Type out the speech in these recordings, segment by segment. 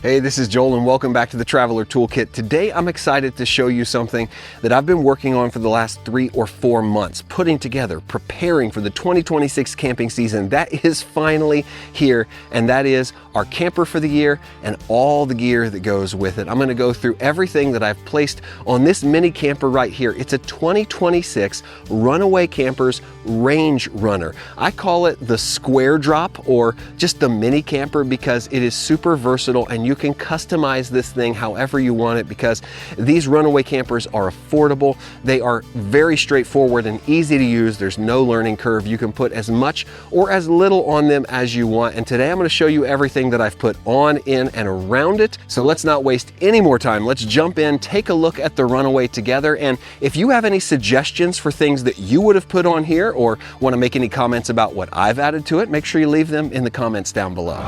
Hey, this is Joel and welcome back to the Traveler Toolkit. Today I'm excited to show you something that I've been working on for the last 3 or 4 months, putting together, preparing for the 2026 camping season that is finally here, and that is our camper for the year and all the gear that goes with it. I'm going to go through everything that I've placed on this mini camper right here. It's a 2026 Runaway Campers RangeRunner. I call it the Square Drop or just the mini camper because it is super versatile and you can customize this thing however you want it because these Runaway campers are affordable. They are very straightforward and easy to use. There's no learning curve. You can put as much or as little on them as you want. And today I'm going to show you everything that I've put on, in, and around it. So let's not waste any more time. Let's jump in, take a look at the Runaway together. And if you have any suggestions for things that you would have put on here or want to make any comments about what I've added to it, make sure you leave them in the comments down below.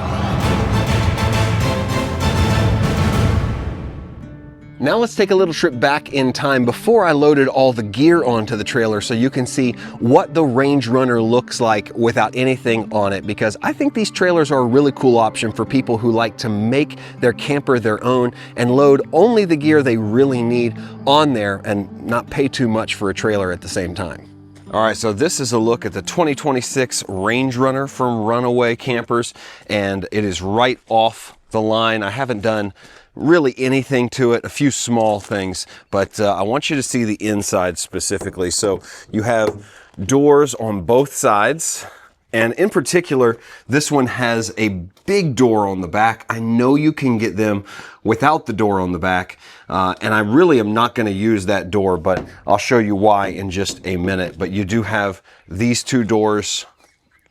Now let's take a little trip back in time before I loaded all the gear onto the trailer so you can see what the RangeRunner looks like without anything on it, because I think these trailers are a really cool option for people who like to make their camper their own and load only the gear they really need on there and not pay too much for a trailer at the same time. All right, so this is a look at the 2026 RangeRunner from Runaway Campers, and it is right off the line. I haven't done really anything to it, a few small things, but I want you to see the inside specifically. So you have doors on both sides, and in particular, this one has a big door on the back. I know you can get them without the door on the back, and I really am not going to use that door, but I'll show you why in just a minute. But you do have these two doors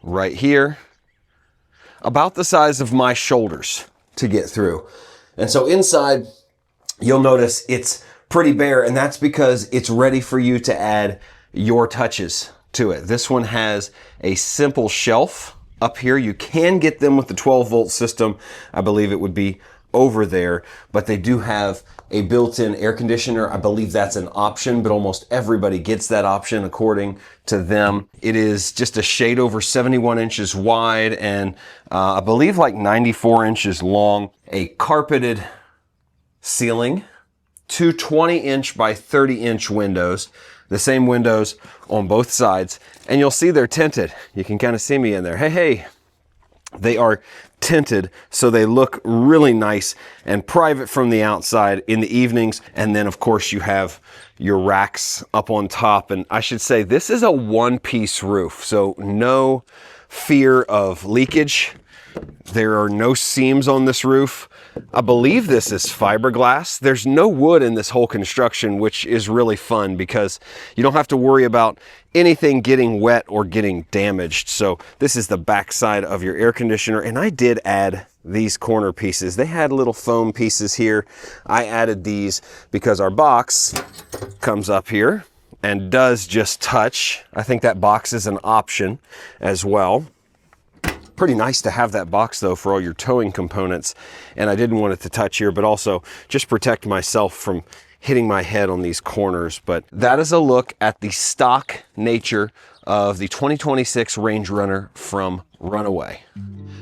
right here, about the size of my shoulders to get through. And so inside, you'll notice it's pretty bare, and that's because it's ready for you to add your touches to it. This one has a simple shelf up here. You can get them with the 12-volt system. I believe it would be over there, but they do have a built-in air conditioner. I believe that's an option, but almost everybody gets that option according to them. It is just a shade over 71 inches wide and I believe like 94 inches long. A carpeted ceiling, two 20-inch by 30-inch windows, the same windows on both sides, and you'll see they're tinted. You can kind of see me in there. Hey. They are tinted, so they look really nice and private from the outside in the evenings. And then of course you have your racks up on top. And I should say this is a one-piece roof, so no fear of leakage. There are no seams on this roof. I believe this is fiberglass. There's no wood in this whole construction, which is really fun because you don't have to worry about anything getting wet or getting damaged. So this is the back side of your air conditioner, and I did add these corner pieces. They had little foam pieces here. I added these because our box comes up here and does just touch. I think that box is an option as well. Pretty nice to have that box though for all your towing components, and I didn't want it to touch here, but also just protect myself from hitting my head on these corners. But that is a look at the stock nature of the 2026 RangeRunner from Runaway.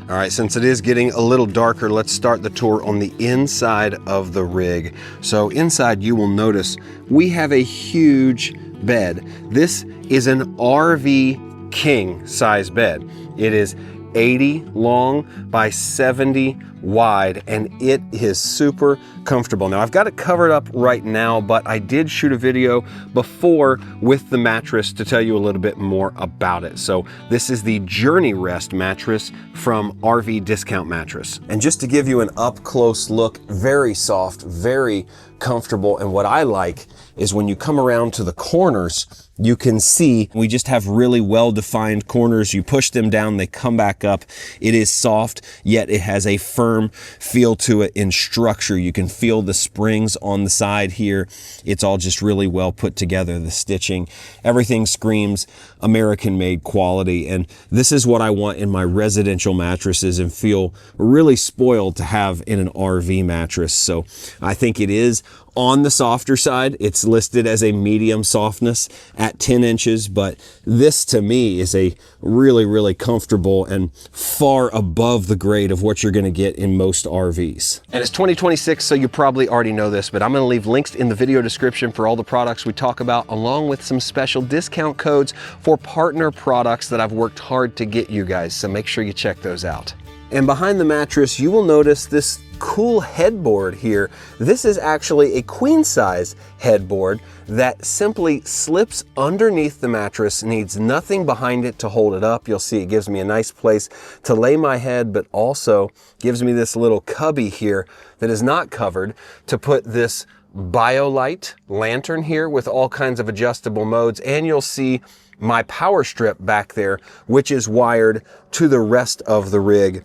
All right, since it is getting a little darker, let's start the tour on the inside of the rig. So inside you will notice we have a huge bed. This is an RV king size bed. It is 80 long by 70 wide, and it is super comfortable. Now I've got it covered up right now, but I did shoot a video before with the mattress to tell you a little bit more about it. So this is the Journey Rest mattress from RV Discount Mattress. And just to give you an up close look, very soft, very comfortable. And what I like is when you come around to the corners, you can see we just have really well-defined corners. You push them down, they come back up. It is soft, yet it has a firm feel to it in structure. You can feel the springs on the side here. It's all just really well put together, the stitching. Everything screams American-made quality, and this is what I want in my residential mattresses and feel really spoiled to have in an RV mattress. So I think it is on the softer side. It's listed as a medium softness at 10 inches, but this to me is a really comfortable and far above the grade of what you're gonna get in most RVs. And it's 2026, so you probably already know this, but I'm gonna leave links in the video description for all the products we talk about, along with some special discount codes for partner products that I've worked hard to get you guys, so make sure you check those out. And behind the mattress, you will notice this cool headboard here. This is actually a queen size headboard that simply slips underneath the mattress, needs nothing behind it to hold it up. You'll see it gives me a nice place to lay my head, but also gives me this little cubby here that is not covered to put this BioLite lantern here with all kinds of adjustable modes. And you'll see my power strip back there, which is wired to the rest of the rig.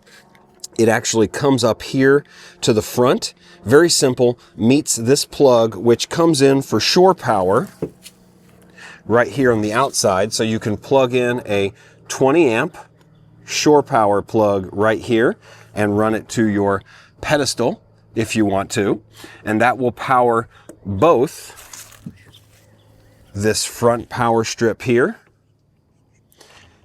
It actually comes up here to the front, very simple, meets this plug, which comes in for shore power right here on the outside. So you can plug in a 20 amp shore power plug right here and run it to your pedestal if you want to. And that will power both this front power strip here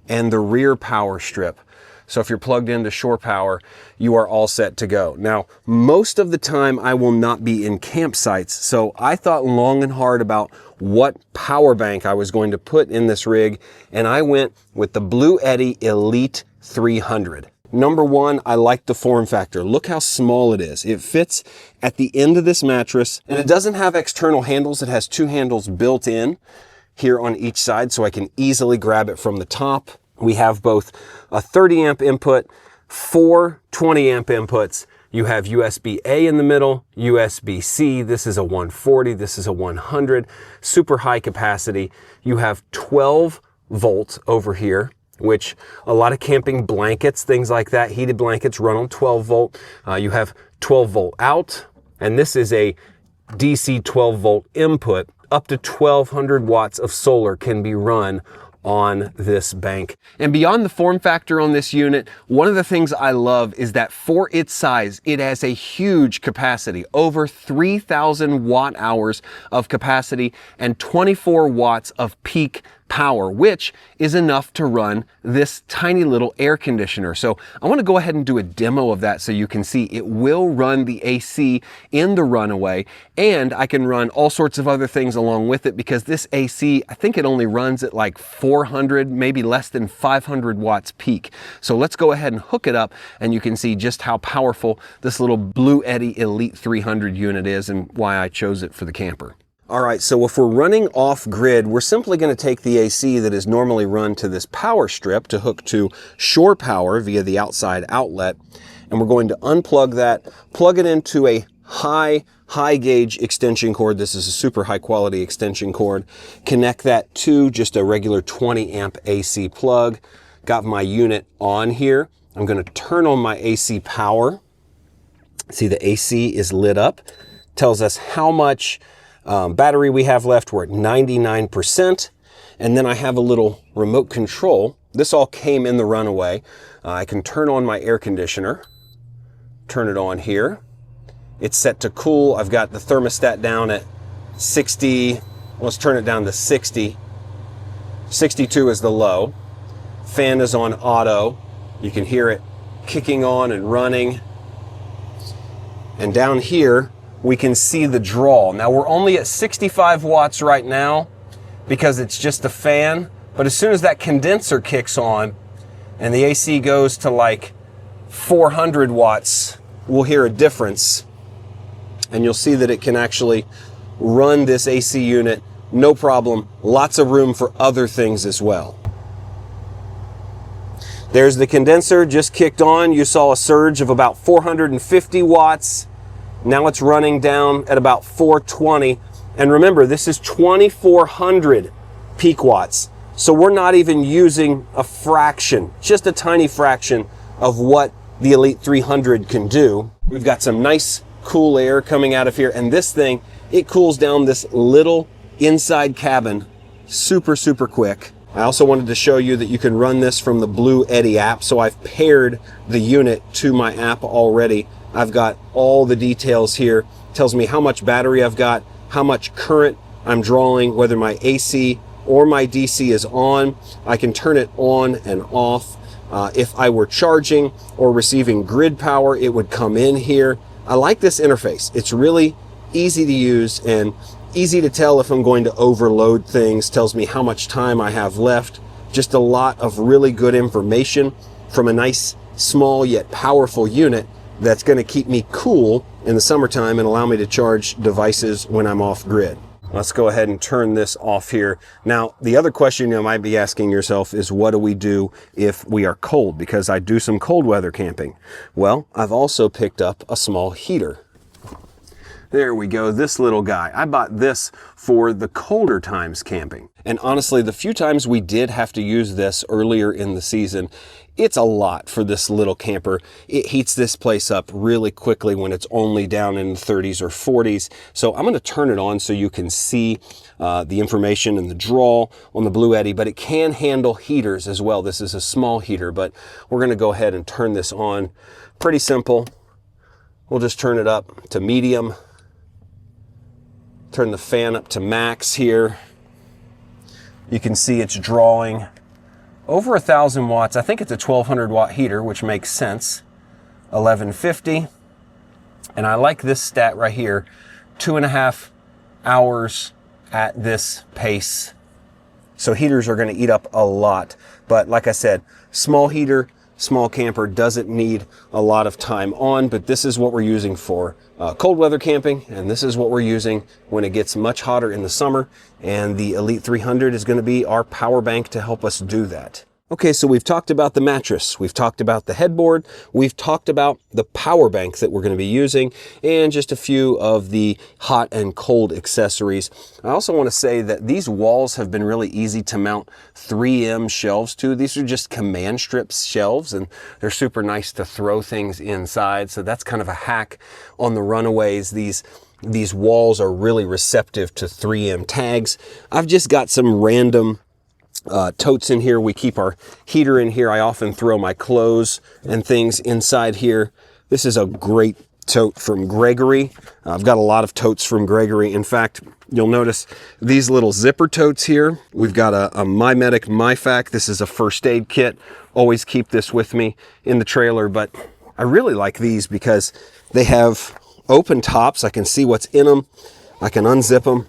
and the rear power strip. So if you're plugged into shore power, you are all set to go. Now, most of the time I will not be in campsites, so I thought long and hard about what power bank I was going to put in this rig, and I went with the bluetti Elite 300. Number one, I like the form factor. Look how small it is. It fits at the end of this mattress, and it doesn't have external handles. It has two handles built in here on each side, so I can easily grab it from the top. We have both a 30 amp input, 4 20 amp inputs. You have USB-A in the middle, USB-C. This is a 140, this is a 100, super high capacity. You have 12 volt over here, which a lot of camping blankets, things like that, heated blankets run on 12 volt. You have 12 volt out, and this is a DC 12 volt input. Up to 1200 watts of solar can be run on this bank. And beyond the form factor on this unit, one of the things I love is that for its size, it has a huge capacity, over 3,000 watt hours of capacity and 24 watts of peak power, which is enough to run this tiny little air conditioner. So I want to go ahead and do a demo of that so you can see it will run the AC in the Runaway, and I can run all sorts of other things along with it, because this AC, I think it only runs at like 400, maybe less than 500 watts peak. So let's go ahead and hook it up, and you can see just how powerful this little bluetti Elite 300 unit is and why I chose it for the camper. All right, so if we're running off grid, we're simply going to take the AC that is normally run to this power strip to hook to shore power via the outside outlet, and we're going to unplug that, plug it into a high gauge extension cord. This is a super high quality extension cord. Connect that to just a regular 20 amp AC plug. Got my unit on here. I'm going to turn on my AC power. See, the AC is lit up. Tells us how much battery we have left. We're at 99%. And then I have a little remote control. This all came in the Runaway. I can turn on my air conditioner, turn it on here. It's set to cool. I've got the thermostat down at 60. Let's turn it down to 60. 62 is the low. Fan is on auto. You can hear it kicking on and running. And down here, we can see the draw. Now we're only at 65 watts right now because it's just a fan, but as soon as that condenser kicks on and the AC goes to like 400 watts, we'll hear a difference, and you'll see that it can actually run this AC unit no problem. Lots of room for other things as well. There's the condenser just kicked on. You saw a surge of about 450 watts. Now it's running down at about 420. And remember, this is 2400 peak watts. So we're not even using a fraction, just a tiny fraction of what the Elite 300 can do. We've got some nice cool air coming out of here. And this thing, it cools down this little inside cabin super quick. I also wanted to show you that you can run this from the bluetti app. So I've paired the unit to my app already. I've got all the details here. It tells me how much battery I've got, how much current I'm drawing, whether my AC or my DC is on. I can turn it on and off. If I were charging or receiving grid power, it would come in here. I like this interface. It's really easy to use and easy to tell if I'm going to overload things. Tells me how much time I have left. Just a lot of really good information from a nice, small yet powerful unit that's going to keep me cool in the summertime and allow me to charge devices when I'm off grid. Let's go ahead and turn this off here. Now, the other question you might be asking yourself is, what do we do if we are cold? Because I do some cold weather camping. Well, I've also picked up a small heater. There we go, this little guy. I bought this for the colder times camping. And honestly, the few times we did have to use this earlier in the season, it's a lot for this little camper. It heats this place up really quickly when it's only down in the 30s or 40s. So I'm gonna turn it on so you can see the information and the draw on the bluetti, but it can handle heaters as well. This is a small heater, but we're gonna go ahead and turn this on. Pretty simple. We'll just turn it up to medium. Turn the fan up to max here. You can see it's drawing over 1,000 watts. I think it's a 1,200 watt heater, which makes sense. 1150. And I like this stat right here. 2.5 hours at this pace. So heaters are going to eat up a lot. But like I said, small heater, small camper, doesn't need a lot of time on, but this is what we're using for cold weather camping, and this is what we're using when it gets much hotter in the summer, and the Elite 300 is going to be our power bank to help us do that. Okay, so we've talked about the mattress, we've talked about the headboard, we've talked about the power bank that we're going to be using, and just a few of the hot and cold accessories. I also want to say that these walls have been really easy to mount 3M shelves to. These are just command strips shelves, and they're super nice to throw things inside. So that's kind of a hack on the Runaways. These walls are really receptive to 3M tags. I've just got some random totes in here. We keep our heater in here. I often throw my clothes and things inside here. This is a great tote from Gregory. I've got a lot of totes from Gregory. In fact, you'll notice these little zipper totes here. We've got a MyMedic MyFac. This is a first aid kit. Always keep this with me in the trailer, but I really like these because they have open tops. I can see what's in them. I can unzip them.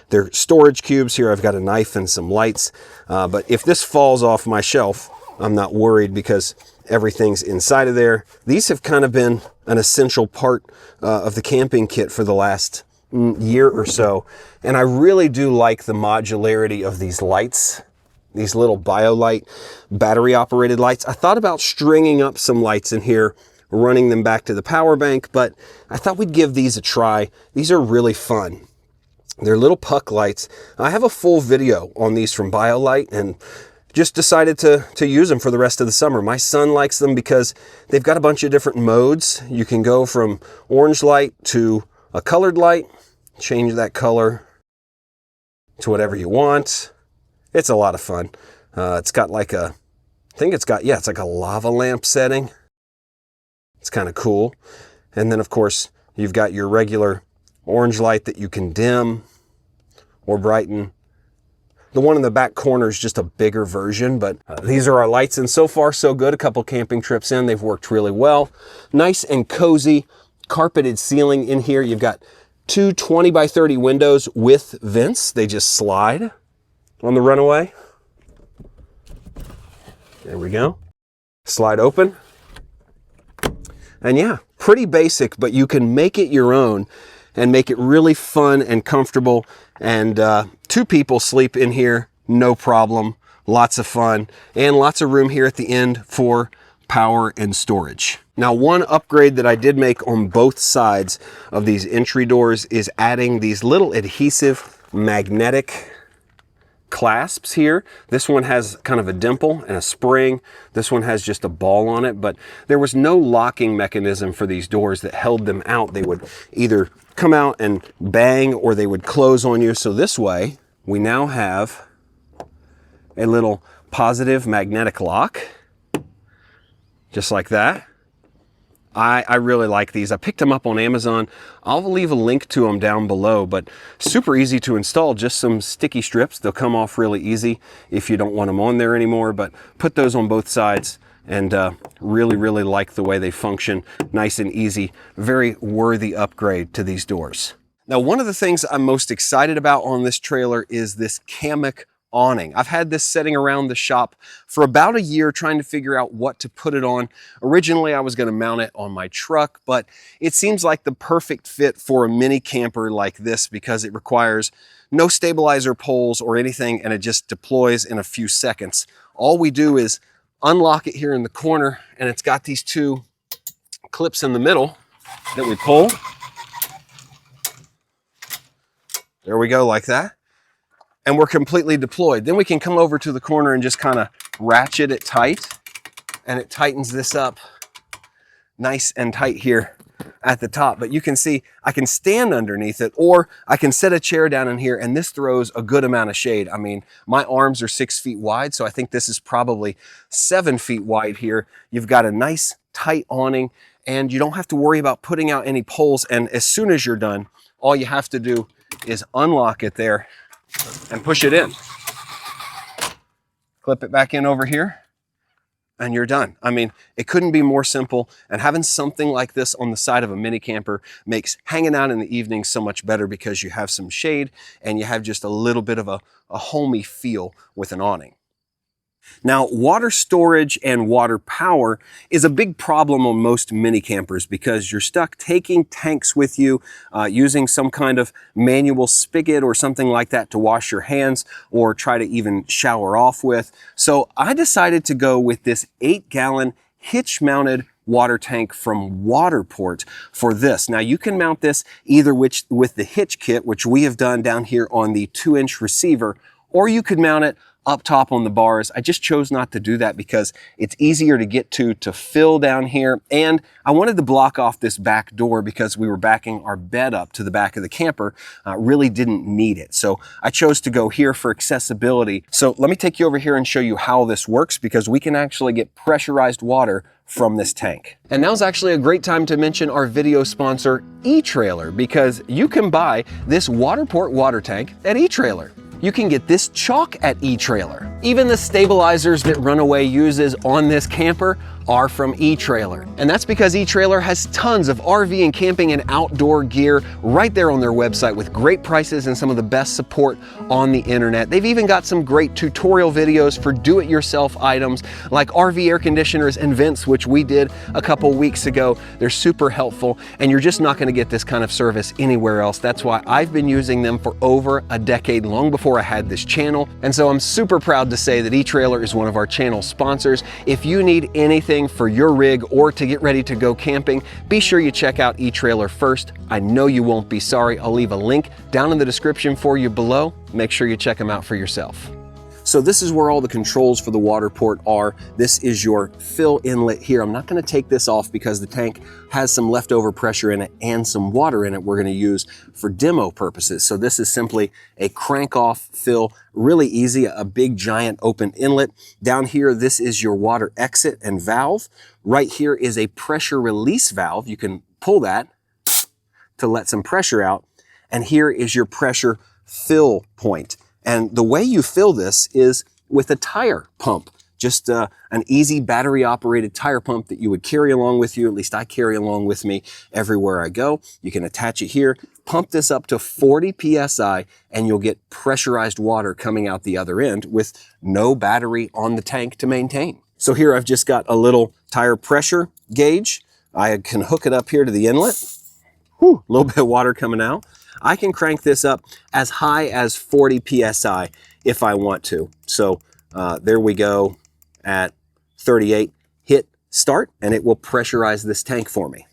They're storage cubes here. I've got a knife and some lights. But if this falls off my shelf, I'm not worried because everything's inside of there. These have kind of been an essential part of the camping kit for the last year or so. And I really do like the modularity of these lights, these little BioLite battery operated lights. I thought about stringing up some lights in here, running them back to the power bank, but I thought we'd give these a try. These are really fun. They're little puck lights. I have a full video on these from BioLite and just decided to use them for the rest of the summer. My son likes them because they've got a bunch of different modes. You can go from orange light to a colored light, change that color to whatever you want. It's a lot of fun. It's got like a, I think it's got, yeah, it's like a lava lamp setting. It's kind of cool. And then of course, you've got your regular orange light that you can dim or brighten. The one in the back corner is just a bigger version, but these are our lights, and so far so good. A couple camping trips in, they've worked really well. Nice and cozy, carpeted ceiling in here. You've got two 20 by 30 windows with vents. They just slide on the Runaway. There we go. Slide open. And yeah, pretty basic, but you can make it your own and make it really fun and comfortable. And 2 people sleep in here, no problem. Lots of fun and lots of room here at the end for power and storage. Now, one upgrade that I did make on both sides of these entry doors is adding these little adhesive magnetic clasps here. This one has kind of a dimple and a spring. This one has just a ball on it, but there was no locking mechanism for these doors that held them out. They would either come out and bang or they would close on you. So this way, we now have a little positive magnetic lock, just like that. I really like these. I picked them up on Amazon. I'll leave a link to them down below, but super easy to install. Just some sticky strips. They'll come off really easy if you don't want them on there anymore, but put those on both sides, and really like the way they function. Nice and easy. Very worthy upgrade to these doors. Now, one of the things I'm most excited about on this trailer is this hammock awning. I've had this sitting around the shop for about a year trying to figure out what to put it on. Originally, I was going to mount it on my truck, but it seems like the perfect fit for a mini camper like this because it requires no stabilizer poles or anything, and it just deploys in a few seconds. All we do is unlock it here in the corner, and it's got these two clips in the middle that we pull. There we go, like that. And we're completely deployed. Then we can come over to the corner and just kind of ratchet it tight, and it tightens this up nice and tight here at the top. But you can see I can stand underneath it, or I can set a chair down in here, and this throws a good amount of shade. I mean, my arms are 6 feet wide, so I think this is probably 7 feet wide here. You've got a nice tight awning, and you don't have to worry about putting out any poles. And as soon as you're done, all you have to do is unlock it there and push it in. Clip it back in over here, and you're done. I mean, it couldn't be more simple, and having something like this on the side of a mini camper makes hanging out in the evening so much better because you have some shade and you have just a little bit of a homey feel with an awning. Now, water storage and water power is a big problem on most mini campers because you're stuck taking tanks with you, using some kind of manual spigot or something like that to wash your hands or try to even shower off with. So I decided to go with this 8-gallon hitch-mounted water tank from Waterport for this. Now, you can mount this either with the hitch kit, which we have done down here on the 2-inch receiver, or you could mount it up top on the bars. I just chose not to do that because it's easier to get to fill down here, and I wanted to block off this back door because we were backing our bed up to the back of the camper. Really didn't need it, so I chose to go here for accessibility. So let me take you over here and show you how this works, because we can actually get pressurized water from this tank. And now's actually a great time to mention our video sponsor, eTrailer, because you can buy this Waterport water tank at eTrailer. You can get this chalk at eTrailer. Even the stabilizers that Runaway uses on this camper are from eTrailer. And that's because eTrailer has tons of RV and camping and outdoor gear right there on their website with great prices and some of the best support on the internet. They've even got some great tutorial videos for do-it-yourself items like RV air conditioners and vents, which we did a couple weeks ago. They're super helpful, and you're just not gonna get this kind of service anywhere else. That's why I've been using them for over a decade, long before I had this channel. And so I'm super proud to say that eTrailer is one of our channel sponsors. If you need anything for your rig or to get ready to go camping, be sure you check out eTrailer first. I know you won't be sorry. I'll leave a link down in the description for you below. Make sure you check them out for yourself. So this is where all the controls for the Waterport are. This is your fill inlet here. I'm not going to take this off because the tank has some leftover pressure in it and some water in it we're going to use for demo purposes. So this is simply a crank off fill, really easy, a big giant open inlet. Down here, this is your water exit and valve. Right here is a pressure release valve. You can pull that to let some pressure out. And here is your pressure fill point. And the way you fill this is with a tire pump, just an easy battery operated tire pump that you would carry along with you. At least I carry along with me everywhere I go. You can attach it here, pump this up to 40 PSI, and you'll get pressurized water coming out the other end with no battery on the tank to maintain. So here I've just got a little tire pressure gauge. I can hook it up here to the inlet. Whew, a little bit of water coming out. I can crank this up as high as 40 PSI if I want to. So there we go at 38. Hit start and it will pressurize this tank for me.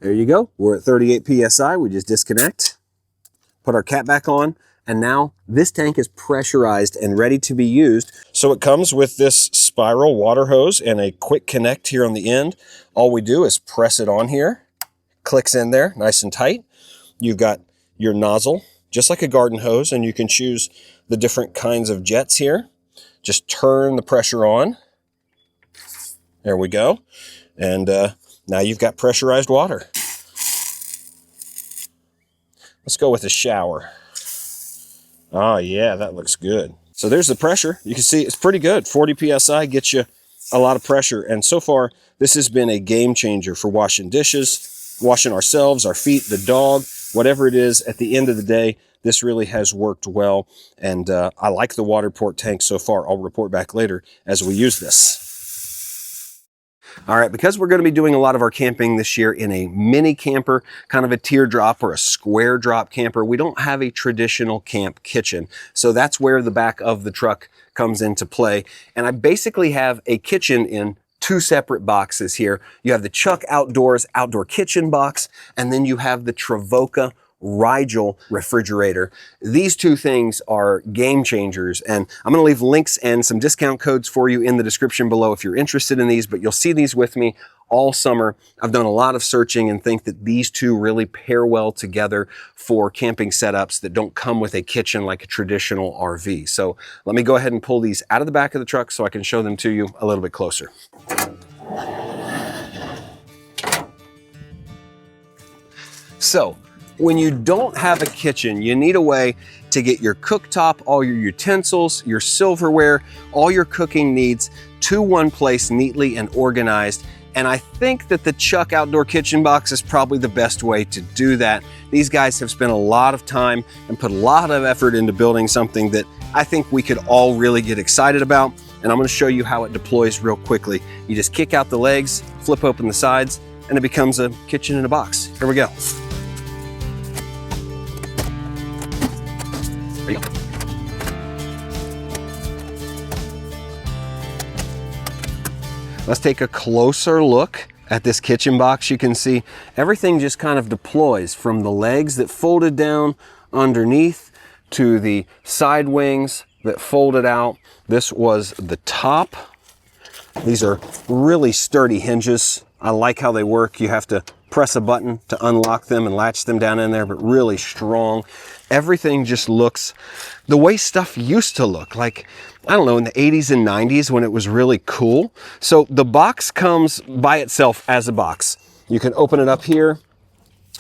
There you go. We're at 38 PSI. We just disconnect, put our cap back on, and now this tank is pressurized and ready to be used. So it comes with this spiral water hose and a quick connect here on the end. All we do is press it on here, clicks in there nice and tight. You've got your nozzle, just like a garden hose, and you can choose the different kinds of jets here. just turn the pressure on. There we go. And now you've got pressurized water. Let's go with a shower. Oh yeah, that looks good. So there's the pressure. You can see it's pretty good. 40 PSI gets you a lot of pressure. And so far, this has been a game changer for washing dishes, washing ourselves, our feet, the dog, whatever it is. At the end of the day, this really has worked well. And I like the water port tank so far. I'll report back later as we use this. All right, because we're going to be doing a lot of our camping this year in a mini camper, kind of a teardrop or a square drop camper, we don't have a traditional camp kitchen. So that's where the back of the truck comes into play. And I basically have a kitchen in two separate boxes here. You have the Chuck Outdoors outdoor kitchen box, and then you have the Travoca Rigel refrigerator. These two things are game changers, and I'm going to leave links and some discount codes for you in the description below if you're interested in these, but you'll see these with me all summer. I've done a lot of searching and think that these two really pair well together for camping setups that don't come with a kitchen like a traditional RV. So let me go ahead and pull these out of the back of the truck so I can show them to you a little bit closer. So when you don't have a kitchen, you need a way to get your cooktop, all your utensils, your silverware, all your cooking needs to one place neatly and organized. And I think that the Chuck Outdoor Kitchen Box is probably the best way to do that. These guys have spent a lot of time and put a lot of effort into building something that I think we could all really get excited about. And I'm going to show you how it deploys real quickly. You just kick out the legs, flip open the sides, and it becomes a kitchen in a box. Here we go. There you go. Let's take a closer look at this kitchen box. You can see everything just kind of deploys from the legs that folded down underneath to the side wings that folded out. This was the top. These are really sturdy hinges. I like how they work. You have to press a button to unlock them and latch them down in there, but really strong. Everything just looks the way stuff used to look, like, I don't know, in the 80s and 90s when it was really cool. So the box comes by itself as a box. You can open it up here.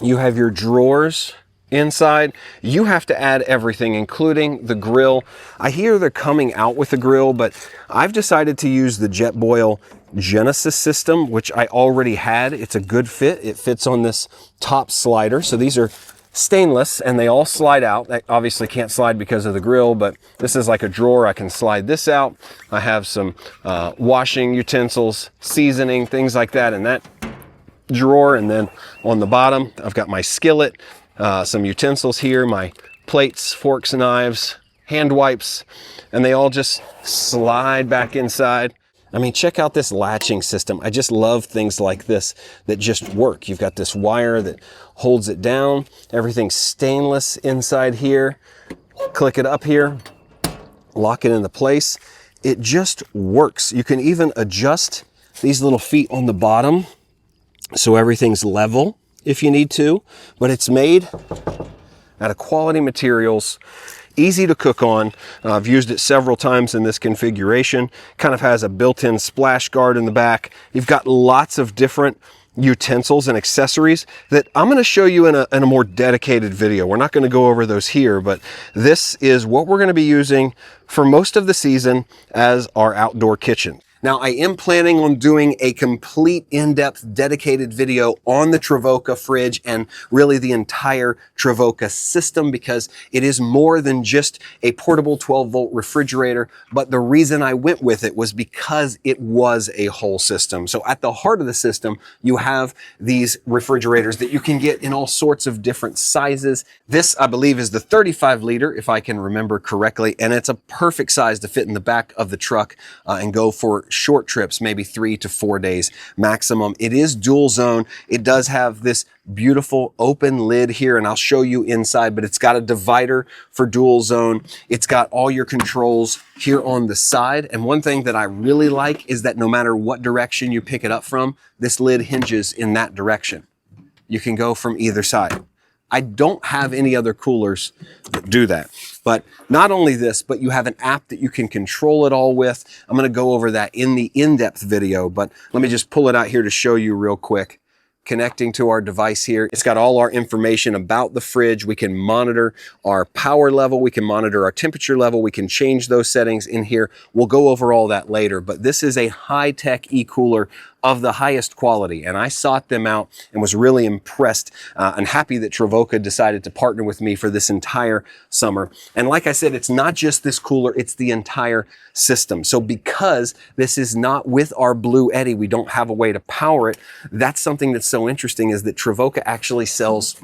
You have your drawers inside. You have to add everything, including the grill. I hear they're coming out with a grill, but I've decided to use the Jetboil Genesis system, which I already had. It's a good fit. It fits on this top slider. So these are stainless and they all slide out. They obviously can't slide because of the grill, but this is like a drawer. I can slide this out. I have some washing utensils, seasoning, things like that in that drawer. And then on the bottom, I've got my skillet, some utensils here, my plates, forks, knives, hand wipes, and they all just slide back inside. I mean, check out this latching system. I just love things like this that just work. You've got this wire that holds it down. Everything's stainless inside here. Click it up here, lock it into place. It just works. You can even adjust these little feet on the bottom so everything's level if you need to, but it's made out of quality materials. Easy to cook on. I've used it several times in this configuration. Kind of has a built-in splash guard in the back. You've got lots of different utensils and accessories that I'm going to show you in a more dedicated video. We're not going to go over those here, but this is what we're going to be using for most of the season as our outdoor kitchen. Now, I am planning on doing a complete in-depth dedicated video on the Travoca fridge and really the entire Travoca system, because it is more than just a portable 12-volt refrigerator. But the reason I went with it was because it was a whole system. So at the heart of the system, you have these refrigerators that you can get in all sorts of different sizes. This, I believe, is the 35 liter, if I can remember correctly, and it's a perfect size to fit in the back of the truck and go for short trips, maybe 3 to 4 days maximum. It is dual zone. It does have this beautiful open lid here, and I'll show you inside, but it's got a divider for dual zone. It's got all your controls here on the side. And one thing that I really like is that no matter what direction you pick it up from, this lid hinges in that direction. You can go from either side. I don't have any other coolers that do that. But not only this, but you have an app that you can control it all with. I'm going to go over that in the in-depth video, but let me just pull it out here to show you real quick. Connecting to our device here. It's got all our information about the fridge. We can monitor our power level. We can monitor our temperature level. We can change those settings in here. We'll go over all that later, but this is a high-tech e-cooler of the highest quality. And I sought them out and was really impressed and happy that Travoca decided to partner with me for this entire summer. And like I said, it's not just this cooler, it's the entire system. So because this is not with our bluetti, we don't have a way to power it. That's something that's so interesting, is that Travoca actually sells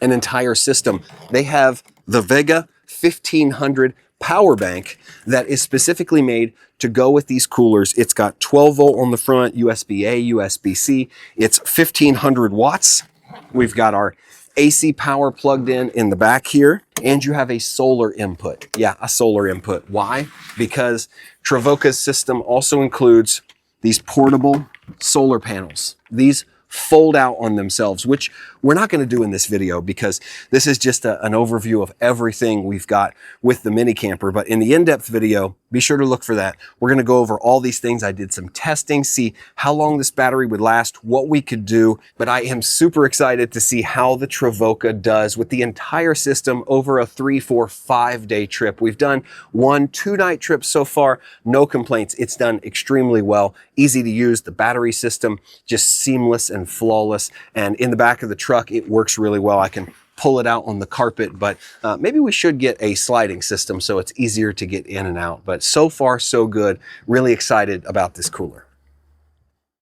an entire system. They have the Vega 1500 power bank that is specifically made to go with these coolers. It's got 12 volt on the front, USB-A, USB-C. It's 1500 watts. We've got our AC power plugged in the back here, and you have a solar input. Yeah, a solar input. Why? Because Travoca's system also includes these portable solar panels. These fold out on themselves, which we're not going to do in this video because this is just an overview of everything we've got with the mini camper. But in the in-depth video, be sure to look for that. We're going to go over all these things. I did some testing, see how long this battery would last, what we could do. But I am super excited to see how the Travoca does with the entire system over a 3, 4, 5 day trip. We've done 1, 2 night trips so far, no complaints. It's done extremely well, easy to use. The battery system just seamless and flawless. And in the back of the truck, it works really well. I can pull it out on the carpet, but maybe we should get a sliding system so it's easier to get in and out. But so far, so good. Really excited about this cooler.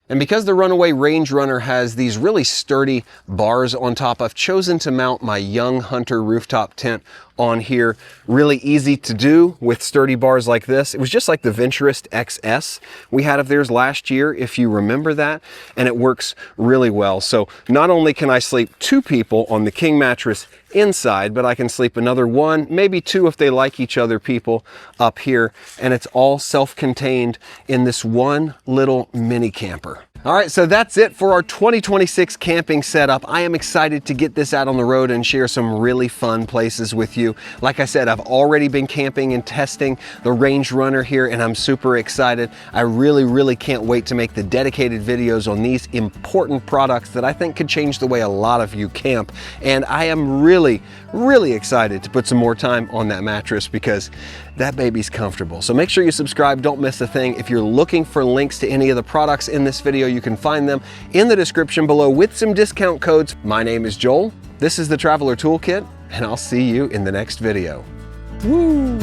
And because the Runaway RangeRunner has these really sturdy bars on top, I've chosen to mount my Young Hunter rooftop tent on here. Really easy to do with sturdy bars like this. It was just like the Venturist XS we had of theirs last year, if you remember that, and it works really well. So not only can I sleep 2 people on the king mattress inside, but I can sleep another 1, maybe 2 if they like each other, people up here, and it's all self-contained in this one little mini camper. All right, so that's it for our 2026 camping setup. I am excited to get this out on the road and share some really fun places with you. Like I said, I've already been camping and testing the RangeRunner here, and I'm super excited. I really can't wait to make the dedicated videos on these important products that I think could change the way a lot of you camp. And I am really excited to put some more time on that mattress because that baby's comfortable. So make sure you subscribe, don't miss a thing. If you're looking for links to any of the products in this video, you can find them in the description below with some discount codes. My name is Joel. This is the Traveler Toolkit, and I'll see you in the next video. Woo!